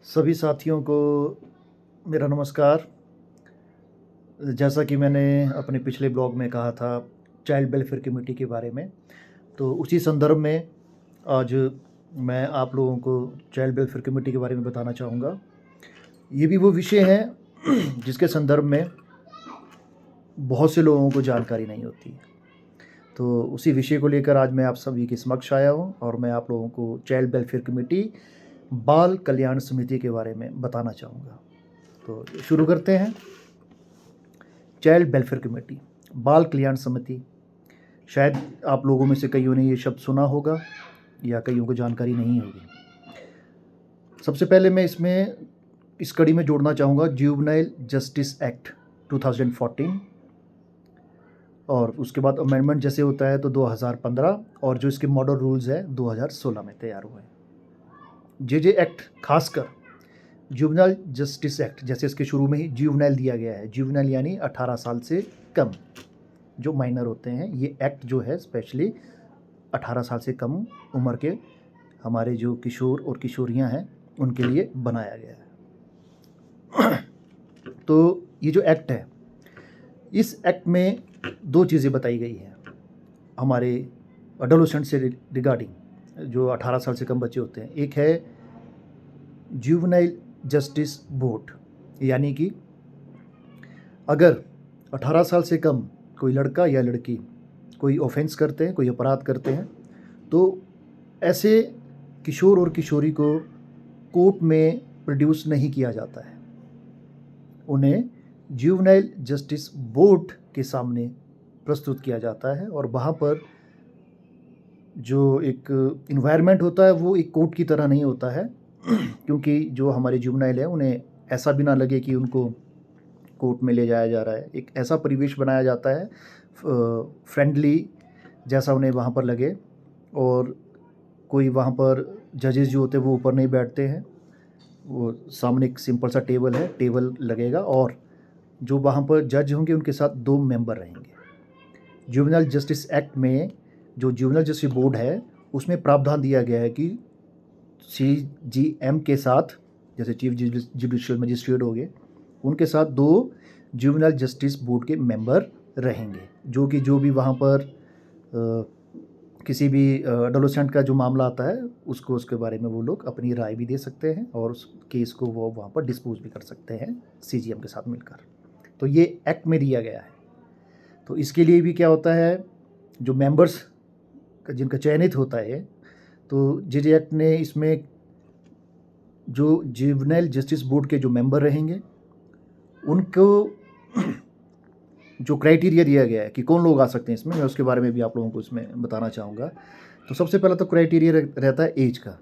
सभी साथियों को मेरा नमस्कार। जैसा कि मैंने अपने पिछले ब्लॉग में कहा था चाइल्ड वेलफेयर कमेटी के बारे में, तो उसी संदर्भ में आज मैं आप लोगों को चाइल्ड वेलफेयर कमेटी के बारे में बताना चाहूँगा। ये भी वो विषय है जिसके संदर्भ में बहुत से लोगों को जानकारी नहीं होती है। तो उसी विषय को लेकर आज मैं आप सभी के समक्ष आया हूँ और मैं आप लोगों को चाइल्ड वेलफेयर कमेटी बाल कल्याण समिति के बारे में बताना चाहूँगा। तो शुरू करते हैं। चाइल्ड वेलफेयर कमेटी, बाल कल्याण समिति, शायद आप लोगों में से कईयों ने ये शब्द सुना होगा या कईयों को जानकारी नहीं होगी। सबसे पहले मैं इसमें इस कड़ी में जोड़ना चाहूँगा जुवेनाइल जस्टिस एक्ट 2014 और उसके बाद अमेंडमेंट जैसे होता है तो 2015 और जो इसके मॉडल रूल्स है 2016 में तैयार हुए हैं। जे एक्ट खासकर जुवेनाइल जस्टिस एक्ट, जैसे इसके शुरू में ही जुवेनाइल दिया गया है, जुवेनाइल यानी 18 साल से कम जो माइनर होते हैं, ये एक्ट जो है स्पेशली 18 साल से कम उम्र के हमारे जो किशोर और किशोरियां हैं उनके लिए बनाया गया है। तो ये जो एक्ट है, इस एक्ट में दो चीज़ें बताई गई हैं हमारे एडोलेसेंट से रिगार्डिंग, जो 18 साल से कम बच्चे होते हैं। एक है जुवेनाइल जस्टिस बोर्ड, यानी कि अगर 18 साल से कम कोई लड़का या लड़की कोई ऑफेंस करते हैं, कोई अपराध करते हैं, तो ऐसे किशोर और किशोरी को कोर्ट में प्रोड्यूस नहीं किया जाता है। उन्हें जुवेनाइल जस्टिस बोर्ड के सामने प्रस्तुत किया जाता है और वहाँ पर जो एक इन्वायरमेंट होता है वो एक कोर्ट की तरह नहीं होता है, क्योंकि जो हमारे जुवेनाइल है उन्हें ऐसा भी ना लगे कि उनको कोर्ट में ले जाया जा रहा है। एक ऐसा परिवेश बनाया जाता है फ्रेंडली जैसा उन्हें वहाँ पर लगे, और कोई वहाँ पर जजेस जो होते हैं वो ऊपर नहीं बैठते हैं, वो सामने एक सिंपल सा टेबल है, टेबल लगेगा और जो वहाँ पर जज होंगे उनके साथ 2 मेंबर रहेंगे। जुवेनाइल जस्टिस एक्ट में जो जुवेनाइल जस्टिस बोर्ड है उसमें प्रावधान दिया गया है कि CGM के साथ, जैसे चीफ जुडिशियल मजिस्ट्रेट हो गए, उनके साथ 2 जुवेनाइल जस्टिस बोर्ड के मेंबर रहेंगे, जो भी वहाँ पर किसी भी एडोलेसेंट का जो मामला आता है उसके बारे में वो लोग अपनी राय भी दे सकते हैं और उस केस को वो वहाँ पर डिस्पोज भी कर सकते हैं CGM के साथ मिलकर। तो ये एक्ट में दिया गया है। तो इसके लिए भी क्या होता है, जो मेंबर्स जिनका चयनित होता है, तो जे एक्ट ने इसमें जो जुवेनाइल जस्टिस बोर्ड के जो मेंबर रहेंगे उनको जो क्राइटेरिया दिया गया है कि कौन लोग आ सकते हैं इसमें, मैं उसके बारे में भी आप लोगों को इसमें बताना चाहूँगा। तो सबसे पहला तो क्राइटेरिया रहता है एज का।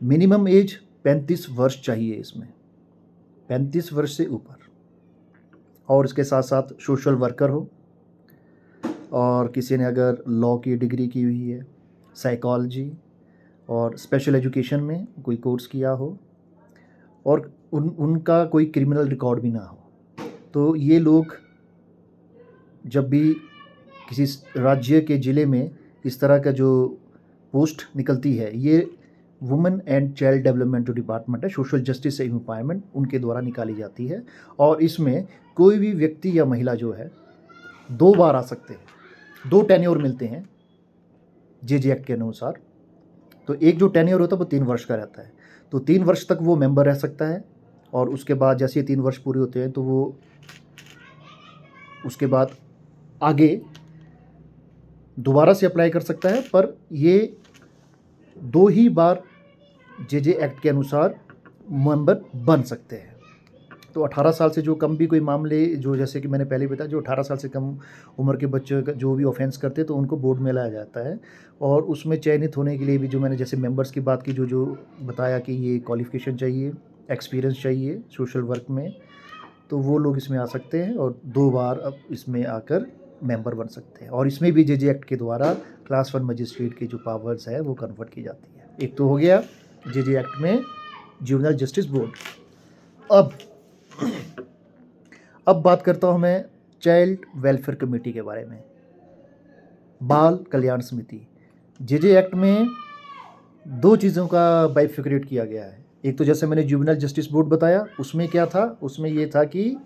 मिनिमम एज 35 वर्ष चाहिए इसमें, 35 वर्ष से ऊपर, और इसके साथ साथ सोशल वर्कर हो और किसी ने अगर लॉ की डिग्री की हुई है, साइकोलॉजी और स्पेशल एजुकेशन में कोई कोर्स किया हो, और उनका कोई क्रिमिनल रिकॉर्ड भी ना हो। तो ये लोग जब भी किसी राज्य के ज़िले में इस तरह का जो पोस्ट निकलती है, ये वुमेन एंड चाइल्ड डेवलपमेंट जो डिपार्टमेंट है, सोशल जस्टिस एंड एम्पावरमेंट, उनके द्वारा निकाली जाती है। और इसमें कोई भी व्यक्ति या महिला जो है 2 बार आ सकते हैं, 2 टेन्योर मिलते हैं जे एक्ट के अनुसार। तो एक जो टेन्योर होता है वो 3 वर्ष का रहता है, तो 3 वर्ष तक वो मेंबर रह सकता है, और उसके बाद जैसे ही 3 वर्ष पूरे होते हैं तो वो उसके बाद आगे दोबारा से अप्लाई कर सकता है। पर ये 2 ही बार जे एक्ट के अनुसार मेंबर बन सकते हैं। तो 18 साल से जो कम भी कोई मामले, जो जैसे कि मैंने पहले बताया, जो 18 साल से कम उम्र के बच्चे जो भी ऑफेंस करते हैं तो उनको बोर्ड में लाया जाता है। और उसमें चयनित होने के लिए भी जो मैंने जैसे मेंबर्स की बात की, जो बताया कि ये क्वालिफ़िकेशन चाहिए, एक्सपीरियंस चाहिए सोशल वर्क में, तो वो लोग इसमें आ सकते हैं और 2 बार अब इसमें आकर मेंबर बन सकते हैं। और इसमें भी जे एक्ट के द्वारा क्लास 1 मजिस्ट्रेट की जो पावर्स है वो कन्वर्ट की जाती है। एक तो हो गया जे एक्ट में जुवेनाइल जस्टिस बोर्ड। अब बात करता हूँ मैं चाइल्ड वेलफेयर कमेटी के बारे में, बाल कल्याण समिति। जे एक्ट में 2 चीज़ों का बाइफिकेट किया गया है। एक तो जैसे मैंने जुवेनाइल जस्टिस बोर्ड बताया, उसमें क्या था, उसमें ये था कि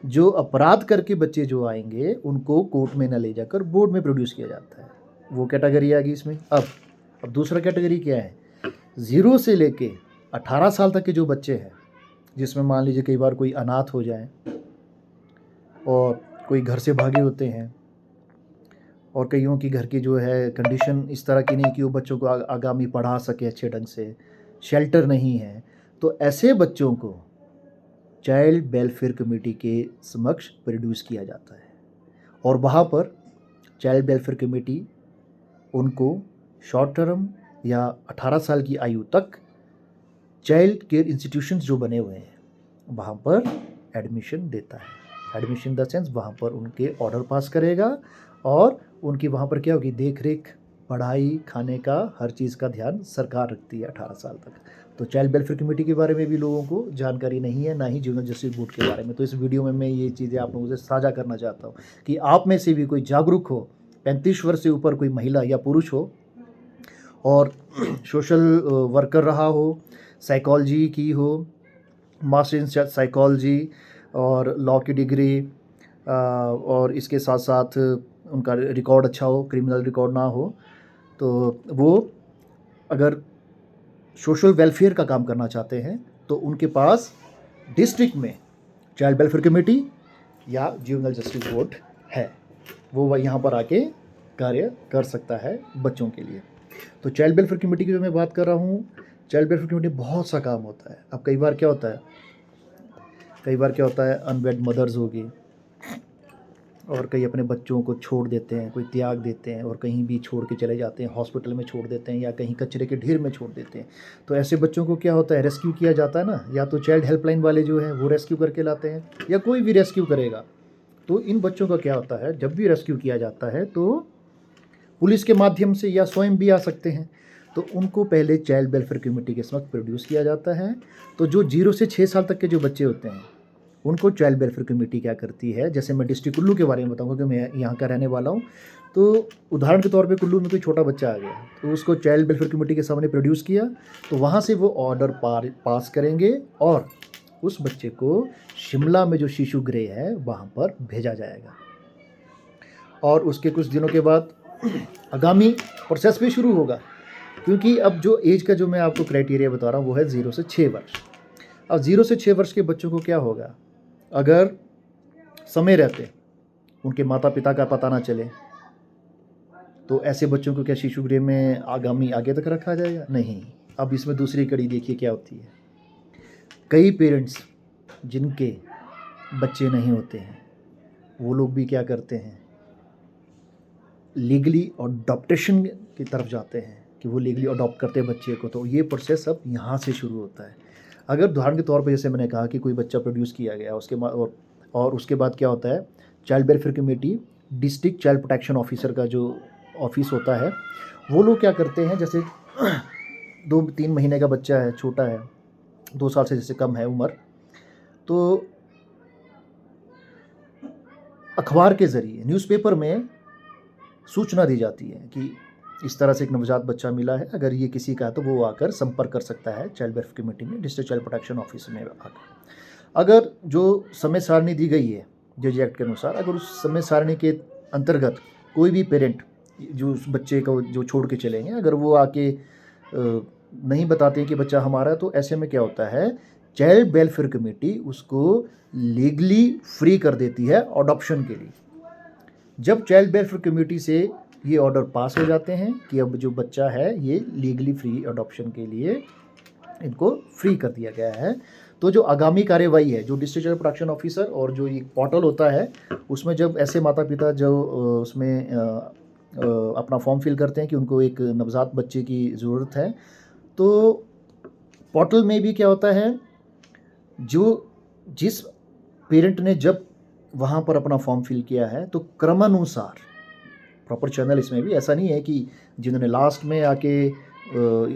जो अपराध करके बच्चे जो आएंगे उनको कोर्ट में न ले जाकर बोर्ड में प्रोड्यूस किया जाता है, वो कैटेगरी आ गई इसमें। अब दूसरा कैटेगरी क्या है, 0 से लेके 18 साल तक के जो बच्चे हैं, जिसमें मान लीजिए कई बार कोई अनाथ हो जाए और कोई घर से भागे होते हैं, और कईयों की घर की जो है कंडीशन इस तरह की नहीं कि वो बच्चों को आगामी पढ़ा सके अच्छे ढंग से, शेल्टर नहीं है, तो ऐसे बच्चों को चाइल्ड वेलफेयर कमेटी के समक्ष प्रोड्यूस किया जाता है, और वहाँ पर चाइल्ड वेलफेयर कमेटी उनको शॉर्ट टर्म या 18 साल की आयु तक चाइल्ड केयर इंस्टीट्यूशंस जो बने हुए हैं वहाँ पर एडमिशन देता है। एडमिशन इन द सेंस वहाँ पर उनके ऑर्डर पास करेगा, और उनकी वहाँ पर क्या होगी, देख रेख, पढ़ाई, खाने का, हर चीज़ का ध्यान सरकार रखती है 18 साल तक। तो चाइल्ड वेलफेयर कमेटी के बारे में भी लोगों को जानकारी नहीं है, ना ही जुवेनाइल जस्टिस बोर्ड के बारे में। तो इस वीडियो में मैं ये चीज़ें आप लोगों से साझा करना चाहता हूँ कि आप में से भी कोई जागरूक हो, 35 वर्ष से ऊपर कोई महिला या पुरुष हो और सोशल वर्कर रहा हो, साइकोलॉजी की हो, मास्टर इन साइकोलॉजी और लॉ की डिग्री, और इसके साथ साथ उनका रिकॉर्ड अच्छा हो, क्रिमिनल रिकॉर्ड ना हो, तो वो अगर सोशल वेलफेयर का काम करना चाहते हैं तो उनके पास डिस्ट्रिक्ट में चाइल्ड वेलफेयर कमेटी या जुवेनाइल जस्टिस बोर्ड है, वो यहाँ पर आके कार्य कर सकता है बच्चों के लिए। तो चाइल्ड वेलफेयर कमेटी की जो मैं बात कर रहा हूँ, चाइल्ड वेलफेयर कमेटी बहुत सा काम होता है। अब कई बार क्या होता है, अनवेड मदर्स होगी और कई अपने बच्चों को छोड़ देते हैं, कोई त्याग देते हैं और कहीं भी छोड़ के चले जाते हैं, हॉस्पिटल में छोड़ देते हैं या कहीं कचरे के ढेर में छोड़ देते हैं। तो ऐसे बच्चों को क्या होता है, रेस्क्यू किया जाता है ना, या तो चाइल्ड हेल्पलाइन वाले जो हैं वो रेस्क्यू करके लाते हैं, या कोई भी रेस्क्यू करेगा। तो इन बच्चों का क्या होता है, जब भी रेस्क्यू किया जाता है तो पुलिस के माध्यम से या स्वयं भी आ सकते हैं, तो उनको पहले चाइल्ड वेलफेयर कमेटी के समक्ष प्रोड्यूस किया जाता है। तो जो 0 से 6 साल तक के जो बच्चे होते हैं उनको चाइल्ड वेलफेयर कमेटी क्या करती है, जैसे मैं डिस्ट्रिक्ट कुल्लू के बारे में बताऊंगा कि मैं यहाँ का रहने वाला हूँ, तो उदाहरण के तौर पे कुल्लू में कोई छोटा बच्चा आ गया तो उसको चाइल्ड वेलफेयर कमेटी के सामने प्रोड्यूस किया, तो वहाँ से वो ऑर्डर पास करेंगे और उस बच्चे को शिमला में जो शिशु गृह है वहाँ पर भेजा जाएगा, और उसके कुछ दिनों के बाद आगामी प्रोसेस भी शुरू होगा। क्योंकि अब जो एज का जो मैं आपको क्राइटेरिया बता रहा हूँ वो है 0 से 6 वर्ष। अब 0 से 6 वर्ष के बच्चों को क्या होगा, अगर समय रहते उनके माता पिता का पता ना चले तो ऐसे बच्चों को क्या शिशु गृह में आगे तक रखा जाएगा? नहीं। अब इसमें दूसरी कड़ी देखिए क्या होती है, कई पेरेंट्स जिनके बच्चे नहीं होते हैं वो लोग भी क्या करते हैं, लीगली अडॉप्टेशन की तरफ जाते हैं कि वो लीगली अडॉप्ट करते हैं बच्चे को। तो ये प्रोसेस अब यहाँ से शुरू होता है। अगर उदाहरण के तौर पे जैसे मैंने कहा कि कोई बच्चा प्रोड्यूस किया गया उसके बाद, और उसके बाद क्या होता है, child welfare committee district child protection officer का जो ऑफिस होता है, वो लोग क्या करते हैं, जैसे 2-3 महीने का बच्चा है, छोटा है, 2 साल से जैसे कम है उम्र, तो अखबार के ज़रिए, न्यूज़पेपर में सूचना दी जाती है कि इस तरह से एक नवजात बच्चा मिला है, अगर ये किसी का है तो वो आकर संपर्क कर सकता है चाइल्ड वेलफेयर कमेटी में, डिस्ट्रिक्ट चाइल्ड प्रोटेक्शन ऑफिस में आकर। अगर जो समय सारणी दी गई है जज एक्ट के अनुसार, अगर उस समय सारणी के अंतर्गत कोई भी पेरेंट जो उस बच्चे को जो छोड़ के चलेंगे, अगर वो आके नहीं बताते हैं कि बच्चा हमारा है, तो ऐसे में क्या होता है, चाइल्ड वेलफेयर कमेटी उसको लीगली फ्री कर देती है अडॉप्शन के लिए। जब चाइल्ड वेलफेयर कमेटी से ये ऑर्डर पास हो जाते हैं कि अब जो बच्चा है ये लीगली फ्री अडॉप्शन के लिए इनको फ्री कर दिया गया है, तो जो आगामी कार्यवाही है, जो डिस्ट्रिक्ट चाइल्ड प्रोटेक्शन ऑफिसर और जो ये पोर्टल होता है उसमें जब ऐसे माता पिता जो उसमें अपना फॉर्म फिल करते हैं कि उनको एक नवजात बच्चे की ज़रूरत है, तो पोर्टल में भी क्या होता है, जो जिस पेरेंट ने जब वहाँ पर अपना फॉर्म फिल किया है तो क्रमानुसार प्रॉपर चैनल, इसमें भी ऐसा नहीं है कि जिन्होंने लास्ट में आके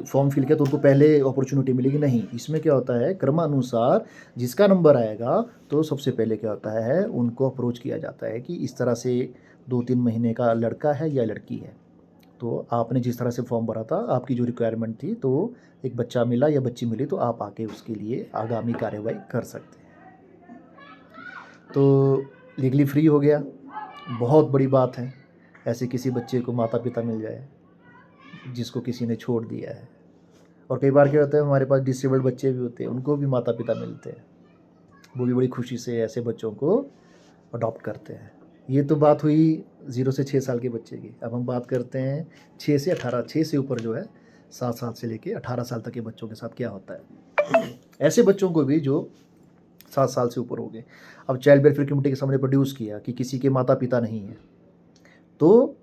फॉर्म फिल किया तो उनको पहले अपॉर्चुनिटी मिलेगी, नहीं। इसमें क्या होता है, क्रमानुसार जिसका नंबर आएगा तो सबसे पहले क्या होता है, उनको अप्रोच किया जाता है कि इस तरह से 2-3 महीने का लड़का है या लड़की है, तो आपने जिस तरह से फॉर्म भरा था, आपकी जो रिक्वायरमेंट थी, तो एक बच्चा मिला या बच्ची मिली तो आप आके उसके लिए आगामी कार्यवाही कर सकते हैं। तो लीगली फ्री हो गया, बहुत बड़ी बात है। ऐसे किसी बच्चे को माता पिता मिल जाए जिसको किसी ने छोड़ दिया है। और कई बार क्या होता है, हमारे पास डिसेबल्ड बच्चे भी होते हैं, उनको भी माता पिता मिलते हैं, वो भी बड़ी खुशी से ऐसे बच्चों को अडॉप्ट करते हैं। ये तो बात हुई 0 से 6 साल के बच्चे की। अब हम बात करते हैं 6 से 18, 6 से ऊपर जो है 7 साल से लेके 18 साल तक के बच्चों के साथ क्या होता है। ऐसे बच्चों को भी जो 7 साल से ऊपर हो गए, अब चाइल्ड वेलफेयर कमेटी के सामने प्रोड्यूस किया कि किसी के माता पिता नहीं है, तो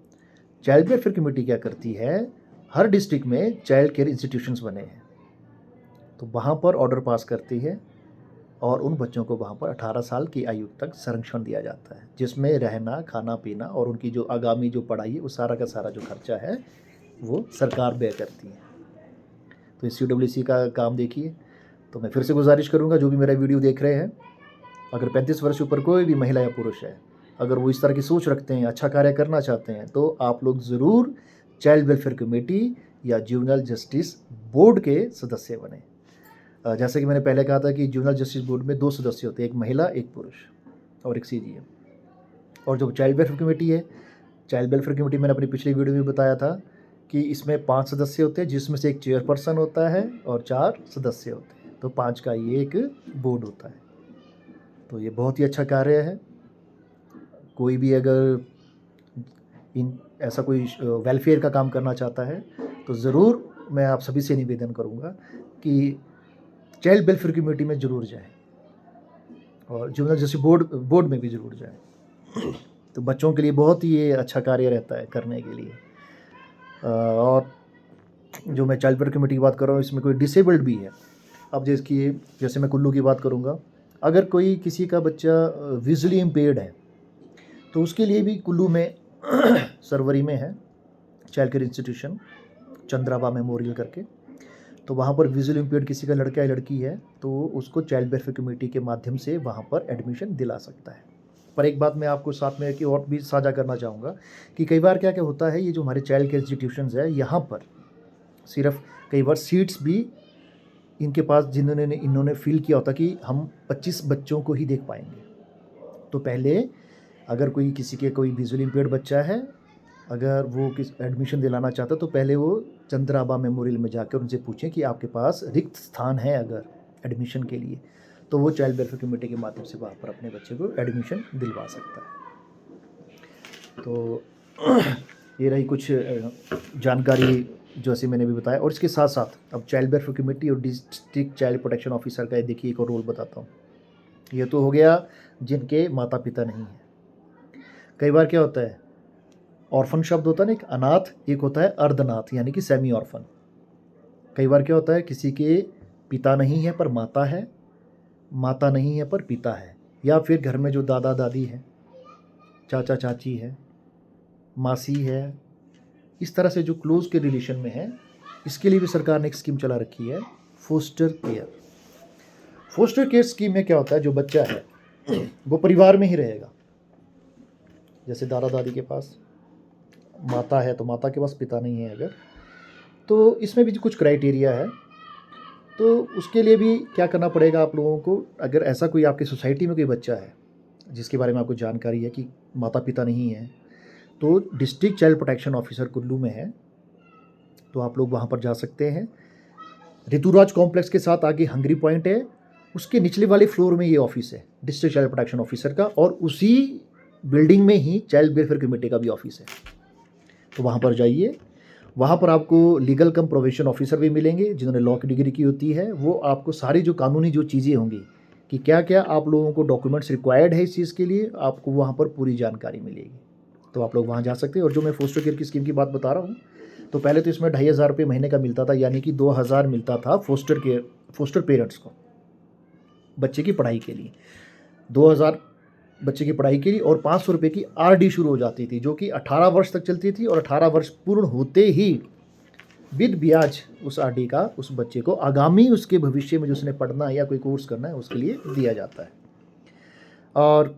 चाइल्ड वेलफेयर कमेटी क्या करती है, हर डिस्ट्रिक्ट में चाइल्ड केयर इंस्टीट्यूशंस बने हैं, तो वहाँ पर ऑर्डर पास करती है और उन बच्चों को वहाँ पर 18 साल की आयु तक संरक्षण दिया जाता है, जिसमें रहना, खाना पीना और उनकी जो आगामी जो पढ़ाई है, वो सारा का सारा जो खर्चा है वो सरकार व्यय करती है। तो इस CWC का काम देखिए। तो मैं फिर से गुजारिश करूँगा, जो भी मेरा वीडियो देख रहे हैं, अगर 35 वर्ष से ऊपर कोई भी महिला या पुरुष है, अगर वो इस तरह की सोच रखते हैं, अच्छा कार्य करना चाहते हैं, तो आप लोग ज़रूर चाइल्ड वेलफेयर कमेटी या जुवेनाइल जस्टिस बोर्ड के सदस्य बने। जैसे कि मैंने पहले कहा था कि जुवेनाइल जस्टिस बोर्ड में 2 सदस्य होते हैं, एक महिला, एक पुरुष और एक CGM। और जो चाइल्ड वेलफेयर कमेटी है, चाइल्ड वेलफेयर कमेटी मैंने अपनी पिछली वीडियो में बताया था कि इसमें 5 सदस्य होते हैं, जिसमें से एक चेयरपर्सन होता है और 4 सदस्य होते हैं, तो 5 का ये एक बोर्ड होता है। तो ये बहुत ही अच्छा कार्य है। कोई भी अगर ऐसा कोई वेलफेयर का काम करना चाहता है, तो ज़रूर मैं आप सभी से निवेदन करूँगा कि चाइल्ड वेलफेयर कमेटी में ज़रूर जाएं और जुवेनाइल जस्टिस बोर्ड में भी ज़रूर जाएं। तो बच्चों के लिए बहुत ही ये अच्छा कार्य रहता है करने के लिए। और जो मैं चाइल्ड वेलफेयर कमेटी की बात कर रहा हूँ, इसमें कोई डिसेबल्ड भी है। अब जैसे मैं कुल्लू की बात करूँगा, अगर कोई किसी का बच्चा विजुअली इम्पेयर्ड है, तो उसके लिए भी कुल्लू में सरवरी में है चाइल्ड केयर इंस्टीट्यूशन, चंद्राबा मेमोरियल करके। तो वहाँ पर विजुअली इम्पेयर्ड किसी का लड़का या लड़की है, तो उसको चाइल्ड वेलफेयर कमेटी के माध्यम से वहाँ पर एडमिशन दिला सकता है। पर एक बात मैं आपको साथ में कि और भी साझा करना चाहूँगा कि कई बार क्या क्या होता है, ये जो हमारे चाइल्ड केयर इंस्टीट्यूशंस है, यहाँ पर सिर्फ कई बार सीट्स भी इनके पास इन्होंने फील किया होता कि हम 25 बच्चों को ही देख पाएंगे। तो पहले अगर किसी के कोई विजुअली इम्पेयर्ड बच्चा है, अगर वो एडमिशन दिलाना चाहता, तो पहले वो चंद्राबा मेमोरियल में जाकर उनसे पूछें कि आपके पास रिक्त स्थान है अगर एडमिशन के लिए, तो वो चाइल्ड वेलफेयर कमेटी के माध्यम से वहाँ पर अपने बच्चे को एडमिशन दिलवा सकता है। तो ये रही कुछ जानकारी जो ऐसे मैंने भी बताया। और इसके साथ साथ अब चाइल्ड वेलफेयर कमेटी और डिस्ट्रिक्ट चाइल्ड प्रोटेक्शन ऑफिसर का देखिए एक और रोल बताता हूँ। ये तो हो गया जिनके माता पिता नहीं हैं। कई बार क्या होता है, ऑर्फन शब्द होता है ना, एक अनाथ, एक होता है अर्धनाथ यानी कि सेमी ऑर्फन। कई बार क्या होता है, किसी के पिता नहीं है पर माता है, माता नहीं है पर पिता है, या फिर घर में जो दादा दादी है, चाचा चाची है, मासी है, इस तरह से जो क्लोज के रिलेशन में है, इसके लिए भी सरकार ने एक स्कीम चला रखी है, foster care. Foster care scheme में क्या होता है, जो बच्चा है वो परिवार में ही रहेगा। जैसे दादा दादी के पास माता है तो माता के पास पिता नहीं है अगर, तो इसमें भी कुछ क्राइटेरिया है। तो उसके लिए भी क्या करना पड़ेगा आप लोगों को, अगर ऐसा कोई आपकी सोसाइटी में कोई बच्चा है जिसके बारे में आपको जानकारी है कि माता पिता नहीं है, तो district child protection officer Kullu में है, तो आप लोग वहाँ पर जा सकते हैं। ऋतुराज कॉम्प्लेक्स के साथ आगे हंगरी पॉइंट है, उसके निचले वाले फ्लोर में ये ऑफिस है डिस्ट्रिक्ट चाइल्ड प्रोटेक्शन ऑफिसर का, और उसी बिल्डिंग में ही चाइल्ड वेलफेयर कमेटी का भी ऑफिस है। तो वहाँ पर जाइए, वहाँ पर आपको लीगल कम प्रोवेशन ऑफिसर भी मिलेंगे जिन्होंने लॉ की डिग्री की होती है। वो आपको सारी जो कानूनी जो चीज़ें होंगी कि क्या क्या आप लोगों को डॉक्यूमेंट्स रिक्वायर्ड है इस चीज़ के लिए, आपको वहाँ पर पूरी जानकारी मिलेगी। तो आप लोग वहाँ जा सकते हैं। और जो मैं फोस्टर केयर की स्कीम की बात बता रहा हूँ, तो पहले तो इसमें 2,500 रुपये महीने का मिलता था, यानी कि 2,000 मिलता था फोस्टर पेरेंट्स को बच्चे की पढ़ाई के लिए, 2,000 बच्चे की पढ़ाई के लिए, और 500 रुपये की RD शुरू हो जाती थी, जो कि 18 वर्ष तक चलती थी, और 18 वर्ष पूर्ण होते ही विद ब्याज उस RD का उस बच्चे को आगामी उसके भविष्य में जो उसने पढ़ना है या कोई कोर्स करना है उसके लिए दिया जाता है। और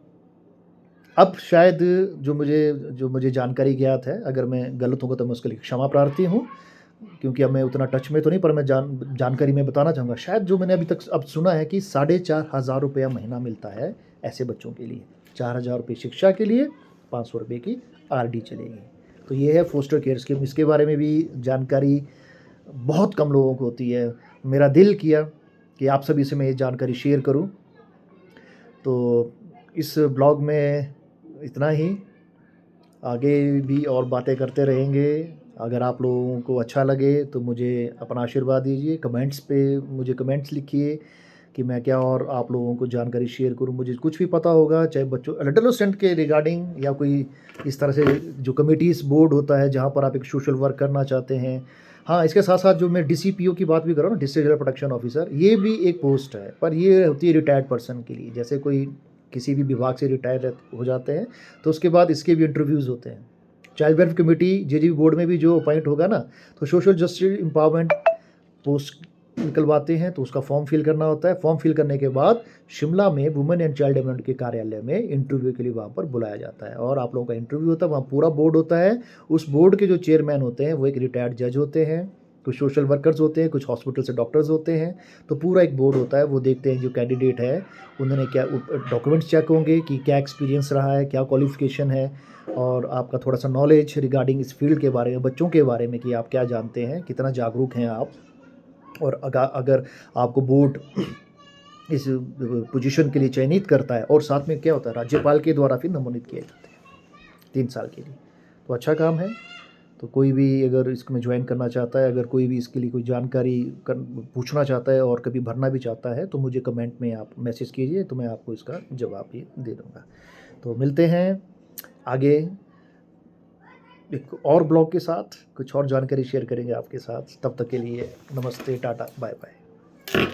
अब शायद जो मुझे जानकारी ज्ञात है, अगर मैं गलत होऊँगा तो मैं उसके लिए क्षमा प्रार्थी हूँ, क्योंकि अब मैं उतना टच में तो नहीं, पर मैं जानकारी मैं बताना चाहूँगा। शायद जो मैंने अभी तक अब सुना है कि 4,500 रुपया महीना मिलता है ऐसे बच्चों के लिए। 4,000 रुपये शिक्षा के लिए, 500 रुपये की आरडी चलेगी। तो ये है फोस्टर केयर स्कीम। इसके बारे में भी जानकारी बहुत कम लोगों को होती है। मेरा दिल किया कि आप सभी से मैं ये जानकारी शेयर करूँ। तो इस ब्लॉग में इतना ही। आगे भी और बातें करते रहेंगे। अगर आप लोगों को अच्छा लगे तो मुझे अपना आशीर्वाद दीजिए। कमेंट्स पे मुझे कमेंट्स लिखिए कि मैं क्या और आप लोगों को जानकारी शेयर करूं। मुझे कुछ भी पता होगा, चाहे बच्चों एडोलेसेंट के रिगार्डिंग या कोई इस तरह से जो कमिटीज़ बोर्ड होता है जहां पर आप एक सोशल वर्क करना चाहते हैं। हाँ, इसके साथ-साथ जो मैं डीसीपीओ की बात भी कर रहा हूँ ना, डिस्ट्रिक्ट जेंडर प्रोटेक्शन ऑफिसर, ये भी एक पोस्ट है, पर ये होती है रिटायर्ड पर्सन के लिए। जैसे कोई किसी भी विभाग से रिटायर हो जाते हैं, तो उसके बाद इसके भी इंटरव्यूज़ होते हैं। Child welfare committee JGB board में भी जो अपॉइंट होगा ना, तो सोशल जस्टिस एम्पावरमेंट पोस्ट निकलवाते हैं, तो उसका फॉर्म फिल करना होता है। फॉर्म फिल करने के बाद शिमला में वुमेन एंड चाइल्ड डेवलपमेंट के कार्यालय में इंटरव्यू के लिए वहाँ पर बुलाया जाता है और आप लोगों का इंटरव्यू होता है। वहाँ पूरा बोर्ड होता है। उस बोर्ड के जो चेयरमैन होते हैं वो एक रिटायर्ड जज होते हैं, कुछ सोशल वर्कर्स होते हैं, कुछ हॉस्पिटल से डॉक्टर्स होते हैं। तो पूरा एक बोर्ड होता है, वो देखते हैं जो कैंडिडेट है उन्होंने क्या डॉक्यूमेंट्स चेक होंगे कि क्या एक्सपीरियंस रहा है, क्या क्वालिफिकेशन है, और आपका थोड़ा सा नॉलेज रिगार्डिंग इस फील्ड के बारे में, बच्चों के बारे में कि आप क्या जानते हैं, कितना जागरूक हैं आप। और अगर आपको बोर्ड इस पोजीशन के लिए चयनित करता है, और साथ में क्या होता है, राज्यपाल के द्वारा फिर नमोनित किए जाते हैं 3 साल के लिए। तो अच्छा काम है। तो कोई भी अगर इसमें ज्वाइन करना चाहता है, अगर कोई भी इसके लिए कोई जानकारी पूछना चाहता है और कभी भरना भी चाहता है, तो मुझे कमेंट में आप मैसेज कीजिए, तो मैं आपको इसका जवाब भी दे दूँगा। तो मिलते हैं आगे एक और ब्लॉग के साथ, कुछ और जानकारी शेयर करेंगे आपके साथ। तब तक के लिए नमस्ते, टाटा, बाय बाय।